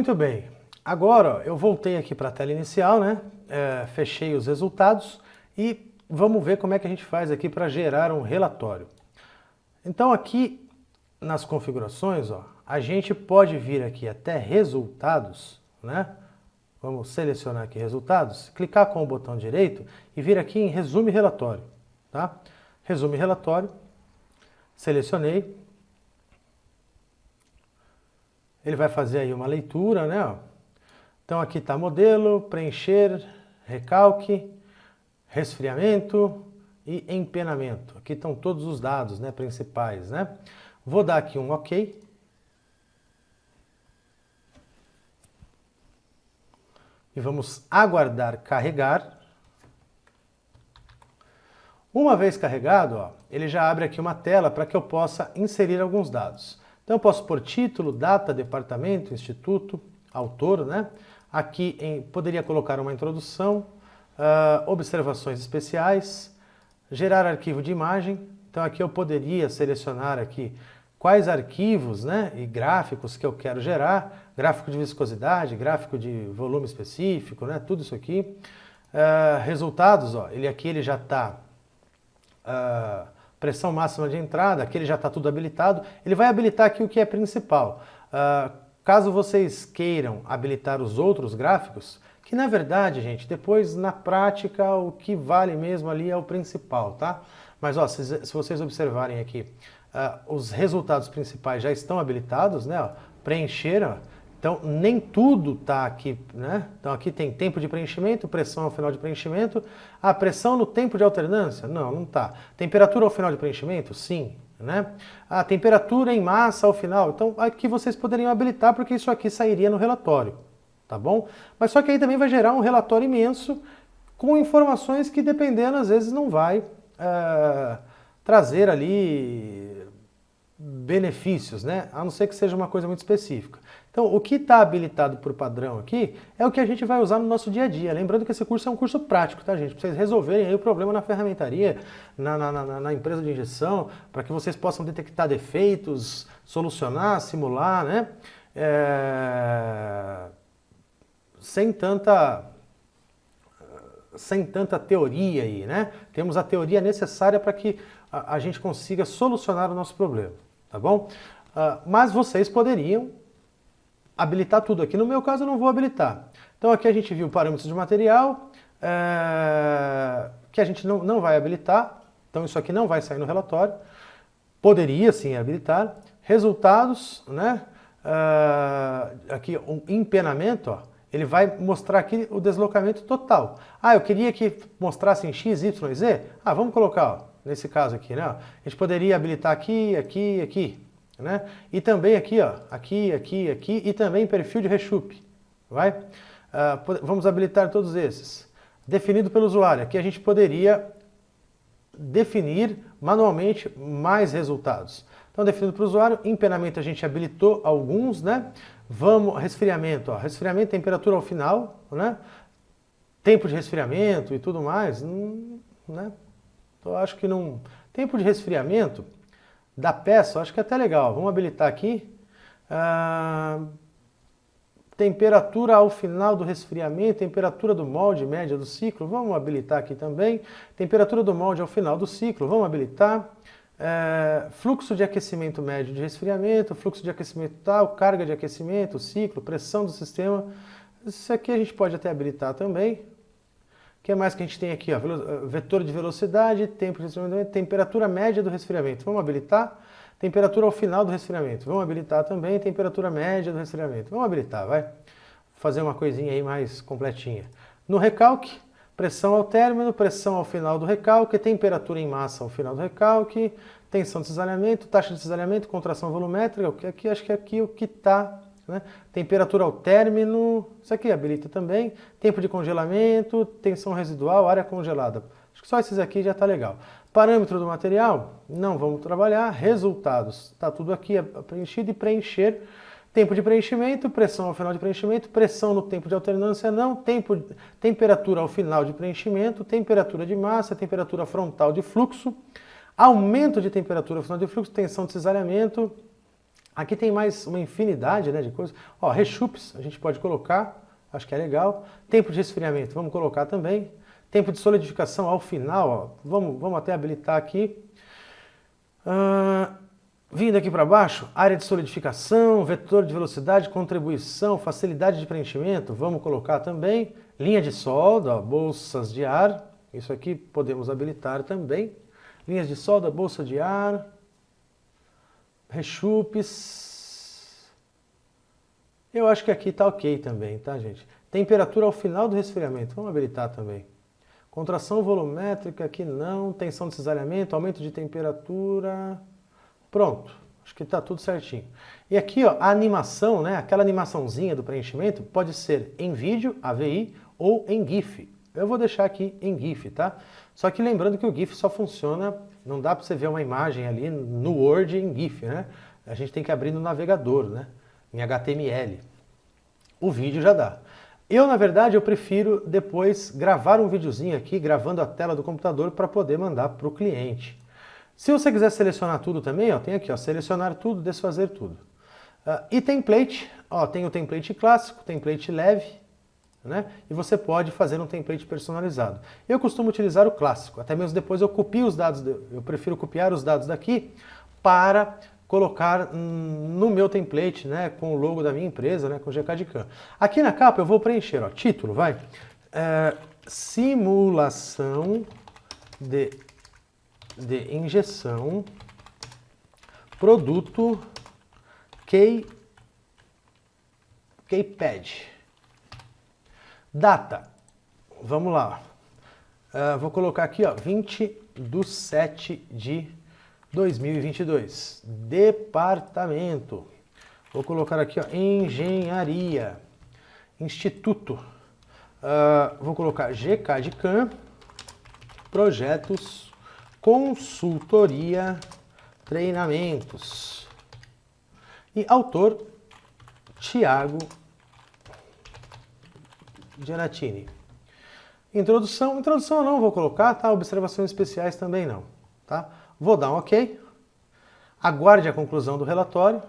Muito bem, agora ó, eu voltei aqui para a tela inicial, né? Fechei os resultados e vamos ver como é que a gente faz aqui para gerar um relatório. Então aqui nas configurações, ó, a gente pode vir aqui até resultados, né? Vamos selecionar aqui resultados, clicar com o botão direito e vir aqui em resume relatório, tá? Resume relatório, selecionei. Ele vai fazer aí uma leitura, né? Ó. Então aqui está modelo, preencher, recalque, resfriamento e empenamento. Aqui estão todos os dados, né, principais, né? Vou dar aqui um OK. E vamos aguardar carregar. Uma vez carregado, ó, ele já abre aqui uma tela para que eu possa inserir alguns dados. Então eu posso pôr título, data, departamento, instituto, autor, né? Aqui poderia colocar uma introdução, observações especiais, gerar arquivo de imagem. Então aqui eu poderia selecionar aqui quais arquivos, né, e gráficos que eu quero gerar, gráfico de viscosidade, gráfico de volume específico, né, tudo isso aqui. Resultados, ó, ele já está pressão máxima de entrada, aqui ele já está tudo habilitado. Ele vai habilitar aqui o que é principal. Caso vocês queiram habilitar os outros gráficos, que na verdade, gente, depois na prática o que vale mesmo ali é o principal, tá? Mas ó, se vocês observarem aqui, os resultados principais já estão habilitados, né? Ó, preencher, ó. Então nem tudo está aqui, né? Então aqui tem tempo de preenchimento, pressão ao final de preenchimento. A pressão no tempo de alternância? Não está. Temperatura ao final de preenchimento? Sim. Né? A temperatura em massa ao final. Então aqui vocês poderiam habilitar porque isso aqui sairia no relatório, tá bom? Mas só que aí também vai gerar um relatório imenso com informações que dependendo às vezes não vai trazer ali benefícios, né? A não ser que seja uma coisa muito específica. Então, o que está habilitado por padrão aqui é o que a gente vai usar no nosso dia a dia. Lembrando que esse curso é um curso prático, tá, gente? Para vocês resolverem aí o problema na ferramentaria, na empresa de injeção, para que vocês possam detectar defeitos, solucionar, simular, né? Sem tanta teoria aí, né? Temos a teoria necessária para que a gente consiga solucionar o nosso problema, tá bom? Mas vocês poderiam habilitar tudo aqui. No meu caso eu não vou habilitar. Então aqui a gente viu parâmetros de material, que a gente não vai habilitar. Então isso aqui não vai sair no relatório. Poderia sim habilitar. Resultados, né? Aqui um empenamento, ó. Ele vai mostrar aqui o deslocamento total. Eu queria que mostrasse em X, Y, Z? Vamos colocar, ó, nesse caso aqui, né? A gente poderia habilitar aqui, aqui, aqui, né? E também aqui, ó, aqui, e também perfil de rechupe. Vai? Vamos habilitar todos esses. Definido pelo usuário. Aqui a gente poderia definir manualmente mais resultados. Então, definido para o usuário, empenamento a gente habilitou alguns, né? Vamos, resfriamento, ó, resfriamento, temperatura ao final, né? Tempo de resfriamento e tudo mais, né? Eu acho que não... Tempo de resfriamento da peça, eu acho que é até legal. Vamos habilitar aqui. Temperatura ao final do resfriamento, temperatura do molde média do ciclo, vamos habilitar aqui também. Temperatura do molde ao final do ciclo, vamos habilitar. Fluxo de aquecimento médio de resfriamento, fluxo de aquecimento tal, carga de aquecimento, ciclo, pressão do sistema. Isso aqui a gente pode até habilitar também. O que mais que a gente tem aqui? Ó, vetor de velocidade, tempo de resfriamento, temperatura média do resfriamento. Vamos habilitar. Temperatura ao final do resfriamento. Vamos habilitar também. Temperatura média do resfriamento. Vamos habilitar, vai. Fazer uma coisinha aí mais completinha. No recalque, pressão ao término, pressão ao final do recalque, temperatura em massa ao final do recalque, tensão de cisalhamento, taxa de cisalhamento, contração volumétrica, aqui, acho que é aqui o que está, né? Temperatura ao término, isso aqui habilita também, tempo de congelamento, tensão residual, área congelada. Acho que só esses aqui já está legal. Parâmetro do material, não vamos trabalhar. Resultados, está tudo aqui preenchido e preencher. Tempo de preenchimento, pressão ao final de preenchimento, pressão no tempo de alternância não, temperatura ao final de preenchimento, temperatura de massa, temperatura frontal de fluxo, aumento de temperatura ao final de fluxo, tensão de cisalhamento, Aqui tem mais uma infinidade, né, de coisas. Ó, rechupes a gente pode colocar, acho que é legal. Tempo de resfriamento, vamos colocar também. Tempo de solidificação ao final, ó, vamos até habilitar aqui. Vindo aqui para baixo, área de solidificação, vetor de velocidade, contribuição, facilidade de preenchimento, vamos colocar também. Linha de solda, bolsas de ar, isso aqui podemos habilitar também. Linhas de solda, bolsa de ar, rechupes. Eu acho que aqui está ok também, tá, gente? Temperatura ao final do resfriamento, vamos habilitar também. Contração volumétrica, aqui não. Tensão de cisalhamento, aumento de temperatura. Pronto, acho que está tudo certinho. E aqui, ó, a animação, né? Aquela animaçãozinha do preenchimento pode ser em vídeo, AVI, ou em GIF. Eu vou deixar aqui em GIF, tá? Só que lembrando que o GIF só funciona, não dá para você ver uma imagem ali no Word em GIF, né? A gente tem que abrir no navegador, né? Em HTML. O vídeo já dá. Eu, na verdade, eu prefiro depois gravar um videozinho aqui, gravando a tela do computador para poder mandar para o cliente. Se você quiser selecionar tudo também, ó, tem aqui, ó, selecionar tudo, desfazer tudo. E template, ó, tem o template clássico, template leve, né? E você pode fazer um template personalizado. Eu costumo utilizar o clássico, até mesmo depois eu copio os dados, eu prefiro copiar os dados daqui para colocar no meu template, né, com o logo da minha empresa, né, com o GKDCAM. Aqui na capa eu vou preencher, ó, título, vai, simulação de injeção, produto K-Pad. Data, vamos lá, vou colocar aqui, ó, 20/7/2022. Departamento, vou colocar aqui, ó, engenharia. Instituto, vou colocar GKDCAM, projetos, consultoria, treinamentos. E autor, Thiago Giannattini. Introdução eu não vou colocar, tá? Observações especiais também não, tá? Vou dar um OK. Aguarde a conclusão do relatório.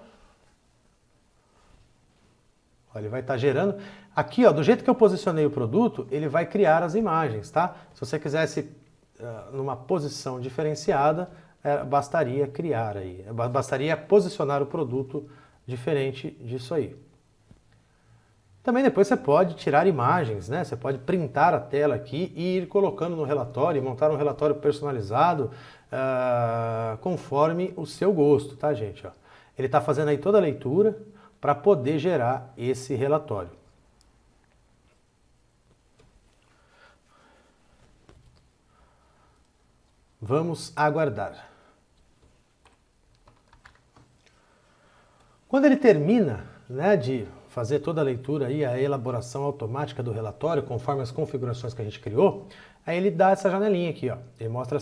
Olha, ele vai estar gerando. Aqui, ó, do jeito que eu posicionei o produto, ele vai criar as imagens, tá? Se você quisesse numa posição diferenciada, bastaria criar aí, bastaria posicionar o produto diferente disso aí. Também depois você pode tirar imagens, né? Você pode printar a tela aqui e ir colocando no relatório, montar um relatório personalizado conforme o seu gosto, tá, gente? Ó, ele está fazendo aí toda a leitura para poder gerar esse relatório. Vamos aguardar. Quando ele termina, né, de fazer toda a leitura e a elaboração automática do relatório, conforme as configurações que a gente criou, aí ele dá essa janelinha aqui, ó. Ele mostra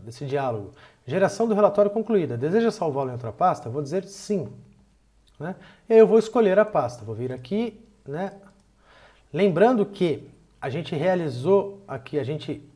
esse diálogo. Geração do relatório concluída. Deseja salvá-lo em outra pasta? Eu vou dizer sim. Né? E aí eu vou escolher a pasta. Vou vir aqui, né? Lembrando que a gente realizou aqui, a gente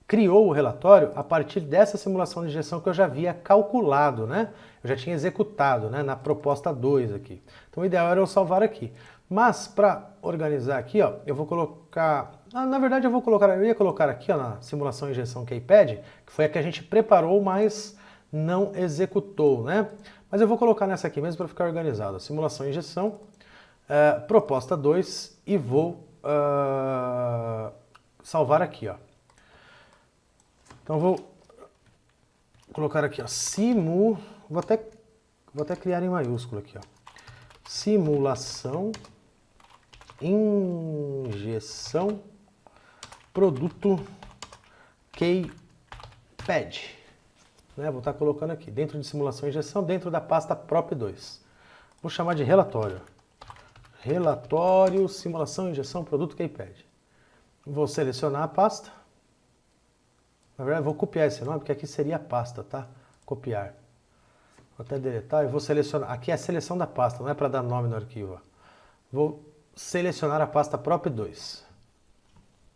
criou o relatório a partir dessa simulação de injeção que eu já havia calculado, né? Eu já tinha executado, né, na proposta 2 aqui. Então o ideal era eu salvar aqui. Mas para organizar aqui, ó, eu vou colocar... na verdade eu ia colocar aqui, ó, na simulação de injeção K-Pad, que foi a que a gente preparou, mas não executou, né? Mas eu vou colocar nessa aqui mesmo para ficar organizado. Simulação de injeção, proposta 2 e vou salvar aqui, ó. Então vou colocar aqui, ó, vou até criar em maiúsculo aqui, ó. Simulação, injeção, produto K-Pad. Né? Vou estar colocando aqui, dentro de simulação e injeção, dentro da pasta prop2. Vou chamar de relatório. Relatório, simulação, injeção, produto K-Pad. Vou selecionar a pasta. Na verdade, vou copiar esse nome, porque aqui seria a pasta, tá? Copiar. Vou até deletar e vou selecionar. Aqui é a seleção da pasta, não é para dar nome no arquivo. Ó. Vou selecionar a pasta prop2.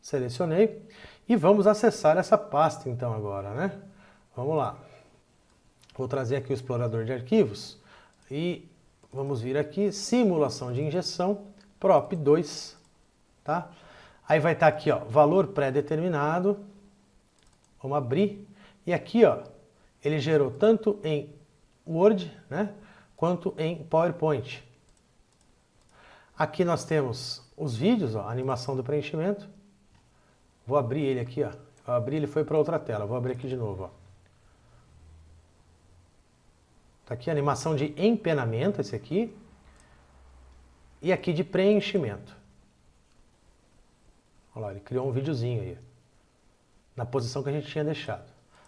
Selecionei. E vamos acessar essa pasta, então, agora, né? Vamos lá. Vou trazer aqui o explorador de arquivos e vamos vir aqui, simulação de injeção, prop 2, tá? Aí vai estar aqui, ó, valor pré-determinado, vamos abrir, e aqui, ó, ele gerou tanto em Word, né, quanto em PowerPoint. Aqui nós temos os vídeos, ó, animação do preenchimento. Vou abrir ele aqui, ó. Vou abrir, ele foi para outra tela. Vou abrir aqui de novo, ó. Tá aqui a animação de empenamento, esse aqui. E aqui de preenchimento. Olha lá, ele criou um videozinho aí. Na posição que a gente tinha deixado.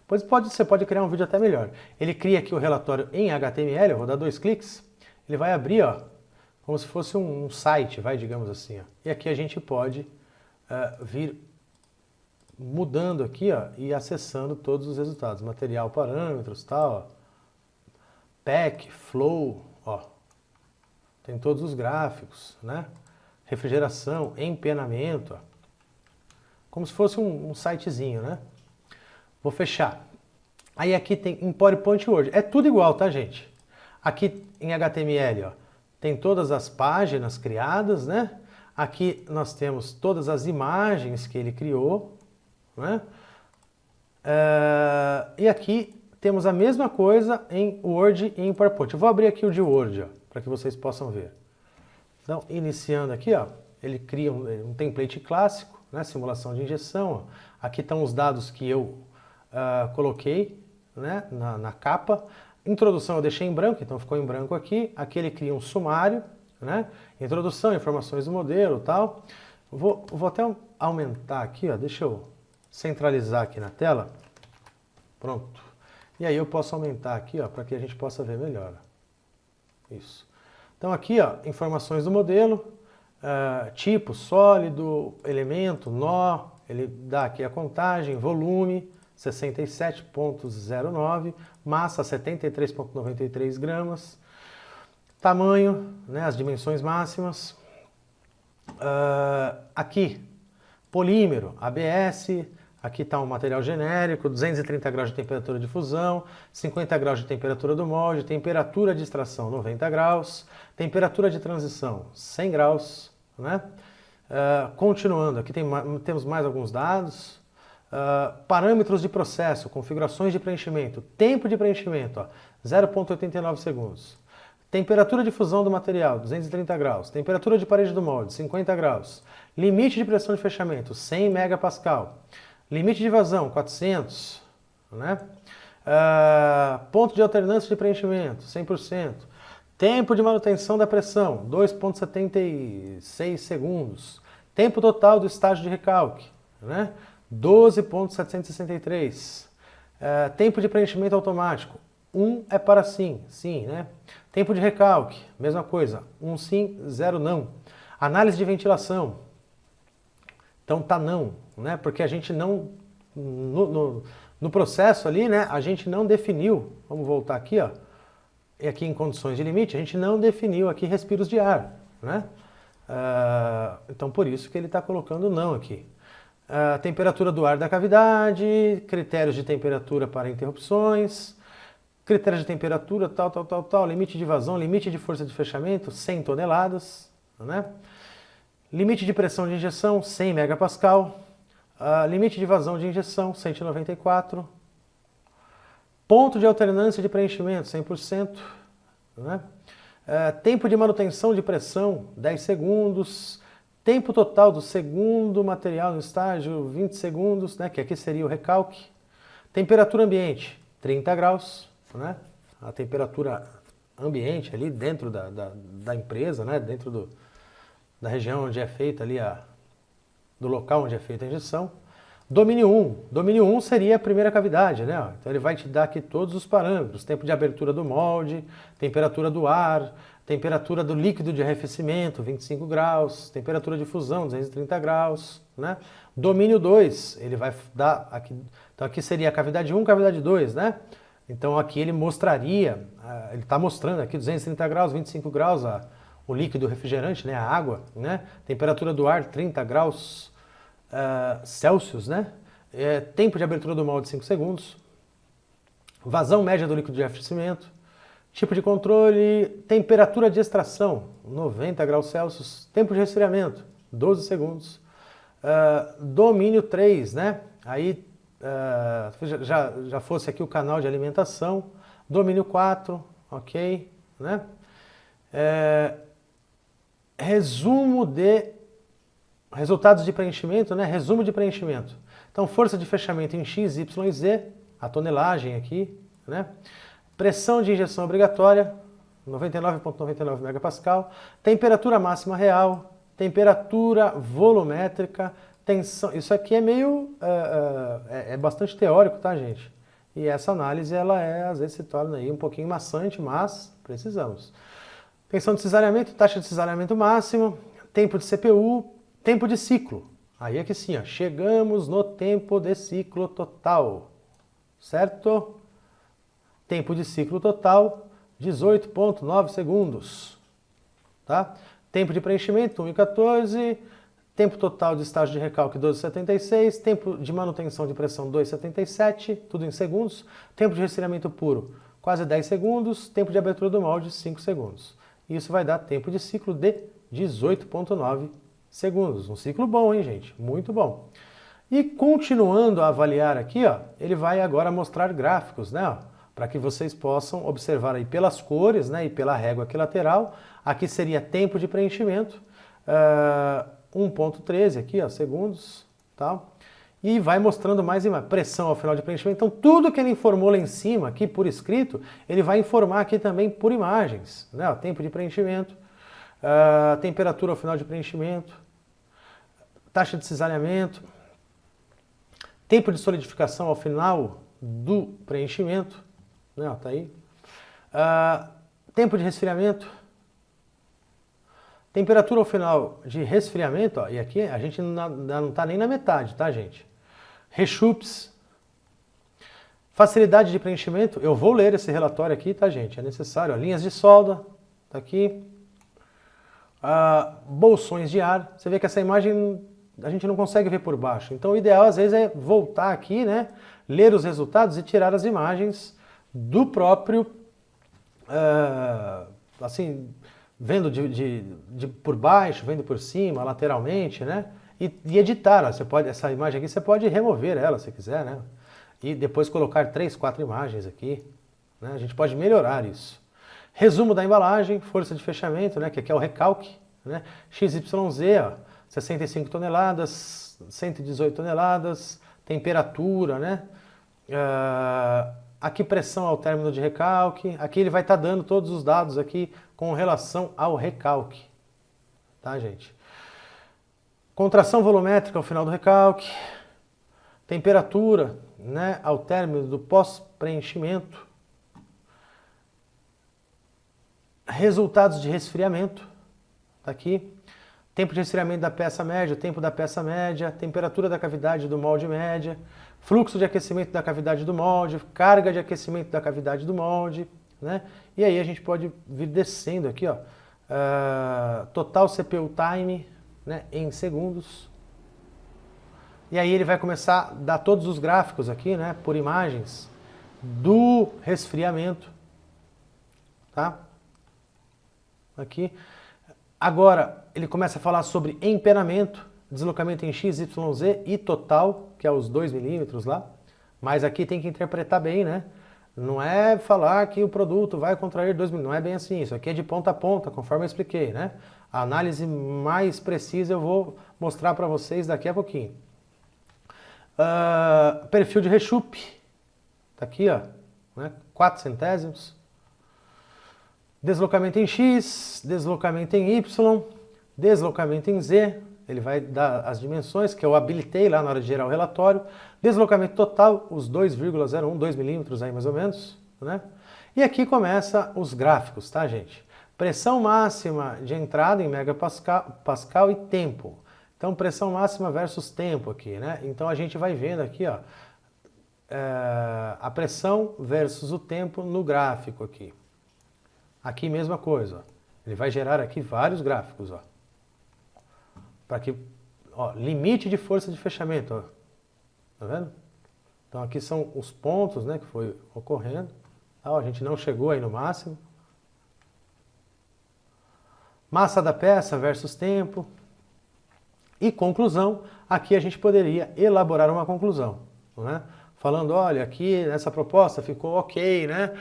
Pois você pode criar um vídeo até melhor. Ele cria aqui o relatório em HTML, eu vou dar 2 cliques. Ele vai abrir, ó, como se fosse um site, digamos assim. Ó. E aqui a gente pode vir mudando aqui, ó, e acessando todos os resultados. Material, parâmetros, tal, ó. Pack, flow, ó. Tem todos os gráficos, né? Refrigeração, empenamento, ó. Como se fosse um sitezinho, né? Vou fechar. Aí aqui tem em PowerPoint e Word. É tudo igual, tá, gente? Aqui em HTML, ó, tem todas as páginas criadas, né? Aqui nós temos todas as imagens que ele criou, né? E aqui temos a mesma coisa em Word e em PowerPoint. Eu vou abrir aqui o de Word, para que vocês possam ver. Então, iniciando aqui, ó, ele cria um template clássico, né? Simulação de injeção. Ó. Aqui estão os dados que eu coloquei, né? na capa. Introdução eu deixei em branco, então ficou em branco aqui. Aqui ele cria um sumário, né? Introdução, informações do modelo e tal. Vou até aumentar aqui, ó. Deixa eu centralizar aqui na tela. Pronto. E aí eu posso aumentar aqui, ó, para que a gente possa ver melhor. Isso. Então aqui, ó, informações do modelo, tipo, sólido, elemento, nó, ele dá aqui a contagem, volume, 67,09, massa 73,93 gramas, tamanho, né, as dimensões máximas, aqui polímero, ABS, aqui está um material genérico, 230 graus de temperatura de fusão, 50 graus de temperatura do molde, temperatura de extração 90 graus, temperatura de transição 100 graus, né? Continuando, aqui temos mais alguns dados. Parâmetros de processo, configurações de preenchimento, tempo de preenchimento, 0,89 segundos. Temperatura de fusão do material, 230 graus. Temperatura de parede do molde, 50 graus. Limite de pressão de fechamento, 100 megapascal. Limite de vazão, 400. Né? Ponto de alternância de preenchimento, 100%. Tempo de manutenção da pressão, 2,76 segundos. Tempo total do estágio de recalque, né? 12,763. Tempo de preenchimento automático, 1 é para sim, sim, né? Tempo de recalque, mesma coisa, 1 sim, 0 não. Análise de ventilação, então tá não, né? Porque a gente não, no processo ali, né, a gente não definiu, vamos voltar aqui, ó, e aqui em condições de limite, a gente não definiu aqui respiros de ar, né? Então por isso que ele está colocando não aqui. Temperatura do ar da cavidade, critérios de temperatura para interrupções, critérios de temperatura, tal, limite de vazão, limite de força de fechamento, 100 toneladas, né? Limite de pressão de injeção, 100 megapascal, limite de vazão de injeção, 194, ponto de alternância de preenchimento, 100%, né? Tempo de manutenção de pressão, 10 segundos, tempo total do segundo material no estágio, 20 segundos, né, que aqui seria o recalque. Temperatura ambiente, 30 graus, né, a temperatura ambiente ali dentro da empresa, né, dentro da região onde é feita ali, do local onde é feita a injeção. Domínio 1. Domínio 1 seria a primeira cavidade, né? Então ele vai te dar aqui todos os parâmetros, tempo de abertura do molde, temperatura do ar, temperatura do líquido de arrefecimento, 25 graus, temperatura de fusão, 230 graus, né? Domínio 2, ele vai dar aqui, então aqui seria a cavidade 1, cavidade 2, né? Então aqui ele mostraria, ele está mostrando aqui 230 graus, 25 graus, o líquido refrigerante, né? A água, né? Temperatura do ar, 30 graus Celsius, né? Tempo de abertura do molde 5 segundos, vazão média do líquido de arrefecimento, Tipo de controle, temperatura de extração, 90 graus Celsius. Tempo de resfriamento, 12 segundos. Domínio 3, né? Aí já fosse aqui o canal de alimentação. Domínio 4, ok, né? Resumo de resultados de preenchimento, né? Resumo de preenchimento. Então, força de fechamento em X, Y e Z, a tonelagem aqui, né? Pressão de injeção obrigatória, 99,99 megapascal. Temperatura máxima real, temperatura volumétrica, tensão. Isso aqui é meio, é bastante teórico, tá, gente? E essa análise, ela às vezes se torna aí um pouquinho maçante, mas precisamos. Tensão de cesariamento, taxa de cesariamento máximo, tempo de CPU, tempo de ciclo. Aí é que sim, ó, chegamos no tempo de ciclo total, certo? Tempo de ciclo total, 18,9 segundos. Tá? Tempo de preenchimento, 1,14. Tempo total de estágio de recalque, 12,76. Tempo de manutenção de pressão, 2,77. Tudo em segundos. Tempo de resfriamento puro, quase 10 segundos. Tempo de abertura do molde, 5 segundos. Isso vai dar tempo de ciclo de 18,9 segundos. Um ciclo bom, hein, gente? Muito bom. E continuando a avaliar aqui, ó, ele vai agora mostrar gráficos, né? Para que vocês possam observar aí pelas cores, né, e pela régua aqui lateral. Aqui seria tempo de preenchimento, 1,13 aqui, ó, segundos, tal. E vai mostrando mais e mais pressão ao final de preenchimento. Então tudo que ele informou lá em cima, aqui por escrito, ele vai informar aqui também por imagens, né? Ó, tempo de preenchimento, temperatura ao final de preenchimento, taxa de cesariamento, tempo de solidificação ao final do preenchimento, né, ó, tá aí. Tempo de resfriamento, temperatura ao final de resfriamento, ó, e aqui a gente não está nem na metade, tá, gente? Rechupes, facilidade de preenchimento, eu vou ler esse relatório aqui, tá, gente? É necessário, ó, linhas de solda, tá aqui. Bolsões de ar, você vê que essa imagem a gente não consegue ver por baixo, então o ideal às vezes é voltar aqui, né, ler os resultados e tirar as imagens do próprio, assim, vendo por baixo, vendo por cima, lateralmente, né, e editar, ó, você pode, essa imagem aqui você pode remover ela se quiser, né, e depois colocar 3, 4 imagens aqui, né, a gente pode melhorar isso. Resumo da embalagem, força de fechamento, né, que aqui é o recalque, né, XYZ, ó, 65 toneladas, 118 toneladas, temperatura, né? Aqui pressão ao término de recalque, aqui ele vai estar dando todos os dados aqui com relação ao recalque, tá, gente? Contração volumétrica ao final do recalque, temperatura, né, ao término do pós-preenchimento, resultados de resfriamento, tá aqui. Tempo de resfriamento da peça média, tempo da peça média, temperatura da cavidade do molde média, fluxo de aquecimento da cavidade do molde, carga de aquecimento da cavidade do molde, né? E aí a gente pode vir descendo aqui, ó, total CPU time, né, em segundos. E aí ele vai começar a dar todos os gráficos aqui, né, por imagens do resfriamento, tá? Aqui. Agora, ele começa a falar sobre empenamento, deslocamento em X, Y, Z e total, que é os 2 milímetros lá. Mas aqui tem que interpretar bem, né? Não é falar que o produto vai contrair 2 milímetros, não é bem assim. Isso aqui é de ponta a ponta, conforme eu expliquei, né? A análise mais precisa eu vou mostrar para vocês daqui a pouquinho. Perfil de rechupe. Tá aqui, ó, né? 4 centésimos. Deslocamento em X, deslocamento em Y, deslocamento em Z, ele vai dar as dimensões que eu habilitei lá na hora de gerar o relatório. Deslocamento total, os 2,01, 2 milímetros aí mais ou menos, né? E aqui começa os gráficos, tá, gente? Pressão máxima de entrada em megapascal e tempo. Então, pressão máxima versus tempo aqui, né? Então a gente vai vendo aqui, ó, a pressão versus o tempo no gráfico aqui. Aqui mesma coisa, ó. Ele vai gerar aqui vários gráficos, ó. Para que, ó, limite de força de fechamento, ó. Tá vendo? Então aqui são os pontos, né, que foi ocorrendo, Tá? A gente não chegou aí no máximo. Massa da peça versus tempo. E conclusão, aqui a gente poderia elaborar uma conclusão, né? Falando, olha, aqui nessa proposta ficou ok, né?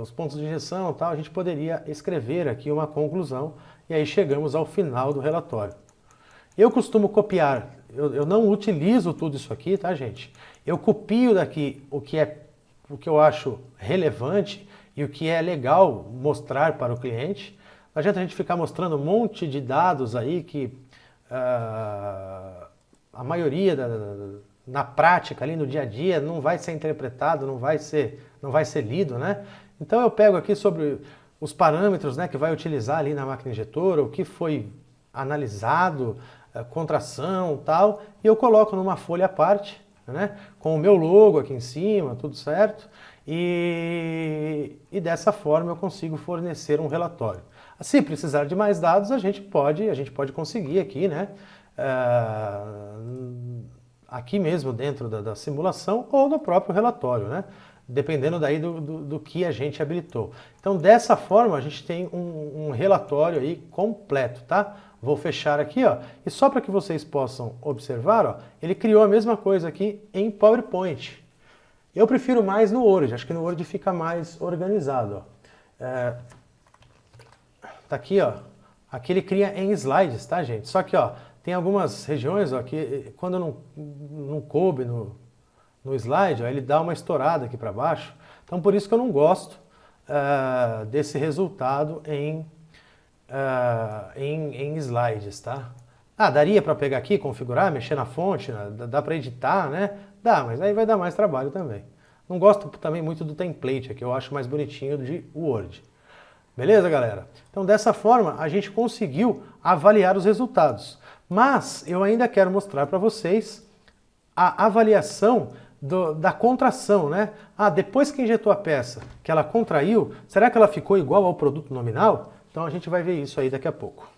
Os pontos de injeção e tal, a gente poderia escrever aqui uma conclusão e aí chegamos ao final do relatório. Eu costumo copiar, eu não utilizo tudo isso aqui, tá, gente? Eu copio daqui o que eu acho relevante e o que é legal mostrar para o cliente. Não adianta a gente ficar mostrando um monte de dados aí que a maioria na prática, ali no dia a dia, não vai ser interpretado, não vai ser lido, né? Então eu pego aqui sobre os parâmetros, né, que vai utilizar ali na máquina injetora, o que foi analisado, contração, tal, e eu coloco numa folha à parte, né, com o meu logo aqui em cima, tudo certo, e dessa forma eu consigo fornecer um relatório. Se precisar de mais dados, a gente pode conseguir aqui, né, aqui mesmo dentro da simulação ou no próprio relatório, né, dependendo daí do que a gente habilitou. Então, dessa forma, a gente tem um relatório aí completo, tá? Vou fechar aqui, ó, e só para que vocês possam observar, ó, ele criou a mesma coisa aqui em PowerPoint. Eu prefiro mais no Word, acho que no Word fica mais organizado, ó. Tá aqui, ó, aqui ele cria em slides, tá, gente? Só que, ó, tem algumas regiões, ó, que quando não coube no slide, ó, ele dá uma estourada aqui para baixo. Então, por isso que eu não gosto desse resultado em slides, tá? Daria para pegar aqui, configurar, mexer na fonte, né? Dá para editar, né? Dá, mas aí vai dar mais trabalho também. Não gosto também muito do template aqui, eu acho mais bonitinho de Word. Beleza, galera? Então, dessa forma, a gente conseguiu avaliar os resultados. Mas eu ainda quero mostrar para vocês a avaliação da contração, né? Depois que injetou a peça, que ela contraiu, será que ela ficou igual ao produto nominal? Então a gente vai ver isso aí daqui a pouco.